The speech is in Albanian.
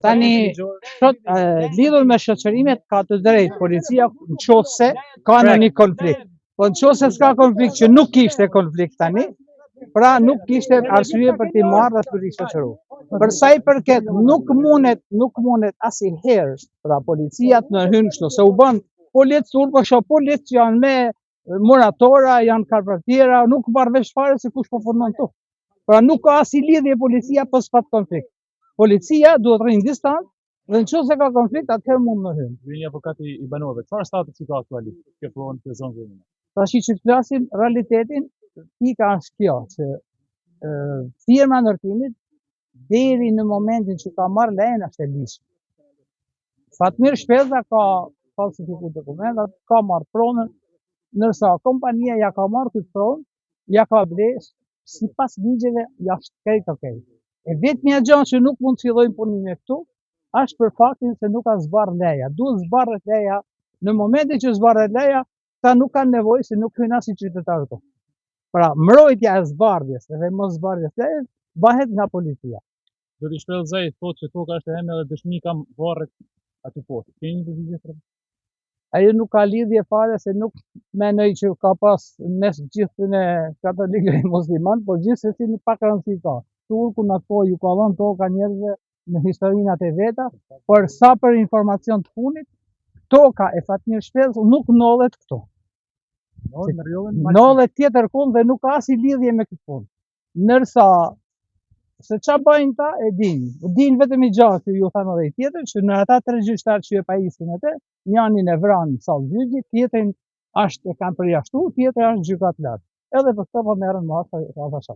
Tani, lidhur me shoqërimet ka të drejtë policia nëse ka në një konflikt. Po nëse s'ka konflikt, që nuk kishte konflikt tani, pra nuk kishte arsye për t'i marrë dhe për t'i shoqëruar. Për sa i përket, nuk munet asnjëherë pra policia të hynë kështu, se u bën policë, po shoh policë që janë me muratora, janë karpatiera, nuk marr vesh fare se kush po punon këtu. Pra nuk ka asnjë lidhje policia pas pat konflikt. Policia duhet rrinë distancë dhe nëse ka konflikt, atëherë mund të hyjë. Ju një avokati i banorëve, çfarë statusi ka aktualisht kjo pronë të zonë kriminale? Tash që të flasim realitetin, pika është kjo, që firma e ndërtimit deri në momentin që ka marrë lejen është e ligjshme. Fatmir Shpeza ka falsifikuar dokumentat, ka marrë pronën, ndërsa kompania ja ka marrë këtë pronë, ja ka blesë sipas ligjeve jashtë krejt okej. E vetmja gjë që nuk mund të fillojnë punimin këtu është për faktin se nuk ka zbarr leja. Duhet zbarret leja. Në momentin që zbarret leja, ta nuk kanë nevojë se nuk hyjnë asnjë qytetar këtu. Pra, mbrojtja e zbardhjes dhe mos zbardhjes lejes bëhet nga policia. Zoti Shpellzaj thotë se toka është e hem edhe dëshmi kam varret aty poshtë. Keni një përgjigje për? Ajo nuk ka lidhje fare se nuk mendoj që ka pas mes gjithë e katolikë dhe musliman, por gjithsesi një pak rëndësi ka. Turku në ato ju ka dhënë toka njerëzve në historinat e veta, por sa për informacion të fundit, toka e Fatmir Shpellës nuk ndodhet këtu. Ndodhet tjetër kund dhe nuk ka asnjë lidhje me këtë punë. Ndërsa se çfarë bëjnë ta e dinë vetëm i gjatë ju thanë edhe i tjetër që në ata 3 gjyqtarë që e pajisin atë, njërin e vranë sallë gjyqi, tjetrin e kanë përjashtuar, tjetri është gjykat lart. Edhe për këtë po merren masë.